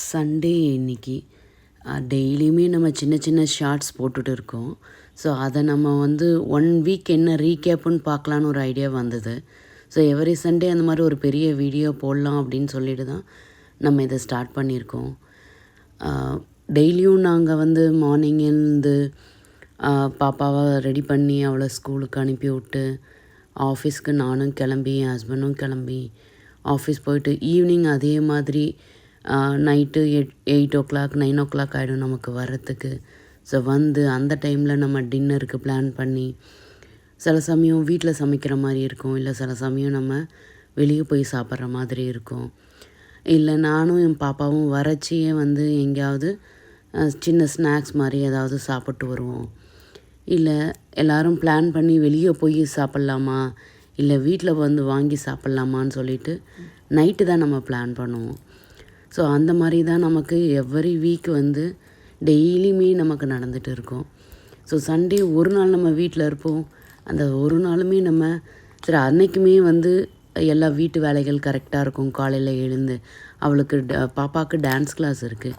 Sunday இன்னைக்கு. டெய்லியுமே நம்ம சின்ன சின்ன ஷார்ட்ஸ் போட்டுட்டு இருக்கோம். ஸோ அதை நம்ம வந்து 1 வீக் என்ன ரீகேப்புன்னு பார்க்கலான்னு ஒரு ஐடியா வந்தது. ஸோ எவ்ரி சண்டே அந்த மாதிரி ஒரு பெரிய வீடியோ போடலாம் அப்படின்னு சொல்லிட்டு தான் நம்ம இதை ஸ்டார்ட் பண்ணியிருக்கோம். டெய்லியும் நாங்கள் வந்து மார்னிங் எழுந்து பாப்பாவை ரெடி பண்ணி அவளை ஸ்கூலுக்கு அனுப்பி விட்டு ஆஃபீஸ்க்கு நானும் கிளம்பி என் ஹஸ்பண்டும் கிளம்பி ஆஃபீஸ் போயிட்டு ஈவினிங் அதே மாதிரி நைட்டு 8 o'clock 9 o'clock ஆகிடும் நமக்கு வர்றதுக்கு. ஸோ வந்து அந்த டைமில் நம்ம டின்னருக்கு பிளான் பண்ணி சில சமயம் வீட்டில் சமைக்கிற மாதிரி இருக்கும், இல்லை சில சமயம் நம்ம வெளியே போய் சாப்பிட்ற மாதிரி இருக்கும். இல்லை நானும் என் பாப்பாவும் வரச்சியே வந்து எங்கேயாவது சின்ன ஸ்நாக்ஸ் மாதிரி ஏதாவது சாப்பிட்டு வருவோம். இல்லை எல்லோரும் பிளான் பண்ணி வெளியே போய் சாப்பிட்லாமா இல்லை வீட்டில் வந்து வாங்கி சாப்பிட்லாமான்னு சொல்லிட்டு நைட்டு தான் நம்ம பிளான் பண்ணுவோம். ஸோ அந்த மாதிரி தான் நமக்கு எவ்ரி வீக் வந்து டெய்லியுமே நமக்கு நடந்துகிட்டு இருக்கும். ஸோ சண்டே ஒரு நாள் நம்ம வீட்டில் இருப்போம். அந்த ஒரு நாளுமே நம்ம சரி அன்றைக்குமே வந்து எல்லா வீட்டு வேலைகள் கரெக்டாக இருக்கும். காலையில் எழுந்து அவளுக்கு பாப்பாவுக்கு டான்ஸ் கிளாஸ் இருக்குது.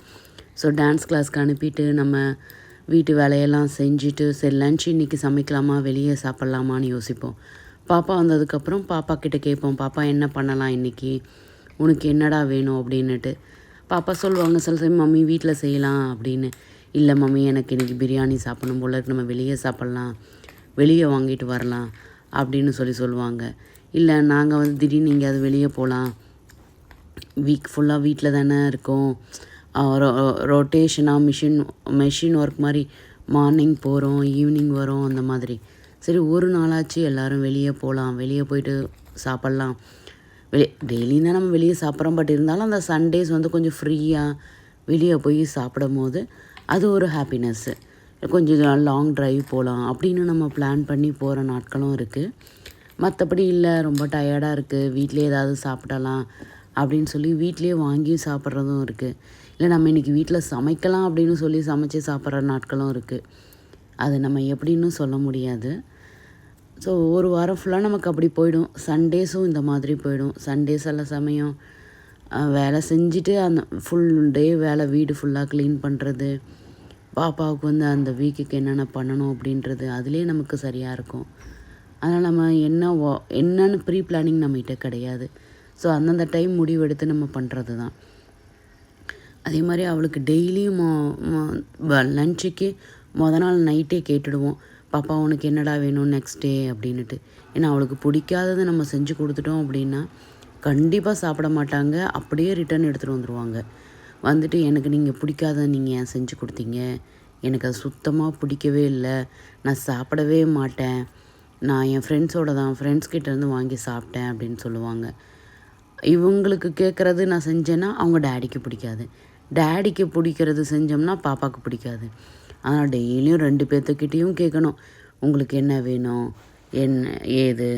ஸோ டான்ஸ் கிளாஸ்க்கு அனுப்பிட்டு நம்ம வீட்டு வேலையெல்லாம் செஞ்சுட்டு சரி லன்ச் இன்றைக்கி சமைக்கலாமா வெளியே சாப்பிட்லாமான்னு யோசிப்போம். பாப்பா வந்ததுக்கப்புறம் பாப்பா கிட்டே கேட்போம், பாப்பா என்ன பண்ணலாம் இன்றைக்கி, உனக்கு என்னடா வேணும் அப்படின்னுட்டு. பாப்பா சொல்லுவாங்க சில சமயம் மம்மி வீட்டில் செய்யலாம் அப்படின்னு. இல்லை மம்மி எனக்கு இன்றைக்கி பிரியாணி சாப்பிடணும் போல இருக்கு, நம்ம வெளியே சாப்பிட்லாம், வெளியே வாங்கிட்டு வரலாம் அப்படின்னு சொல்லுவாங்க. இல்லை நாங்கள் வந்து திடீர்னு எங்கேயாவது வெளியே போகலாம், வீக் ஃபுல்லாக வீட்டில் தானே இருக்கோம், ரொட்டேஷனாக மெஷின் ஒர்க் மாதிரி மார்னிங் போகிறோம் ஈவினிங் வரோம் அந்த மாதிரி. சரி ஒரு நாளாச்சு எல்லோரும் வெளியே போகலாம், வெளியே போயிட்டு சாப்பிட்லாம். டெய்லியும் தான் நம்ம வெளியே சாப்பிட்றோம், பட் இருந்தாலும் அந்த சண்டேஸ் வந்து கொஞ்சம் ஃப்ரீயாக வெளியே போய் சாப்பிடும் போது அது ஒரு ஹாப்பினஸ்ஸு. கொஞ்சம் லாங் ட்ரைவ் போகலாம் அப்படின்னு நம்ம பிளான் பண்ணி போகிற நாட்களும் இருக்குது. மற்றபடி இல்லை ரொம்ப டயர்டாக இருக்குது வீட்டிலே ஏதாவது சாப்பிடலாம் அப்படின்னு சொல்லி வீட்டிலே வாங்கி சாப்பிட்றதும் இருக்குது. இல்லை நம்ம இன்றைக்கி வீட்டில் சமைக்கலாம் அப்படின்னு சொல்லி சமைச்சு சாப்பிட்ற நாட்களும் இருக்குது. அது நம்ம எப்படின்னு சொல்ல முடியாது. ஸோ ஒரு வாரம் ஃபுல்லாக நமக்கு அப்படி போயிடும். சண்டேஸும் இந்த மாதிரி போயிடும். சண்டேஸ் சில சமயம் வேலை செஞ்சுட்டு அந்த ஃபுல் டே வேலை வீடு ஃபுல்லாக க்ளீன் பண்ணுறது, பாப்பாவுக்கு வந்து அந்த வீக்குக்கு என்னென்ன பண்ணணும் அப்படின்றது அதிலே நமக்கு சரியாக இருக்கும். அதனால் நம்ம என்னென்னு ப்ரீ பிளானிங் நம்மகிட்ட கிடையாது. ஸோ அந்தந்த டைம் முடிவெடுத்து நம்ம பண்ணுறது தான். அதே மாதிரி அவளுக்கு டெய்லியும் லன்ச்சுக்கு நாள் நைட்டே கேட்டுடுவோம், பாப்பா உனக்கு என்னடா வேணும் நெக்ஸ்ட் டே அப்படின்ட்டு. ஏன்னா அவளுக்கு பிடிக்காததை நம்ம செஞ்சு கொடுத்துட்டோம் அப்படின்னா கண்டிப்பாக சாப்பிட மாட்டாங்க, அப்படியே ரிட்டர்ன் எடுத்துகிட்டு வந்துடுவாங்க. வந்துட்டு எனக்கு நீங்கள் பிடிக்காத நீங்கள் ஏன் செஞ்சு கொடுத்தீங்க, எனக்கு அது சுத்தமாக பிடிக்கவே இல்லை, நான் சாப்பிடவே மாட்டேன், நான் என் ஃப்ரெண்ட்ஸ்கிட்டேருந்து வாங்கி சாப்பிட்டேன் அப்படின்னு சொல்லுவாங்க. இவங்களுக்கு கேட்குறது நான் செஞ்சேன்னா அவங்க டேடிக்கு பிடிக்காது, டேடிக்கு பிடிக்கிறது செஞ்சோம்னா பாப்பாவுக்கு பிடிக்காது. ஆனால் டெய்லியும் 2 பேர்த்துக்கிட்டேயும் கேட்கணும், உங்களுக்கு என்ன வேணும் என்ன ஏது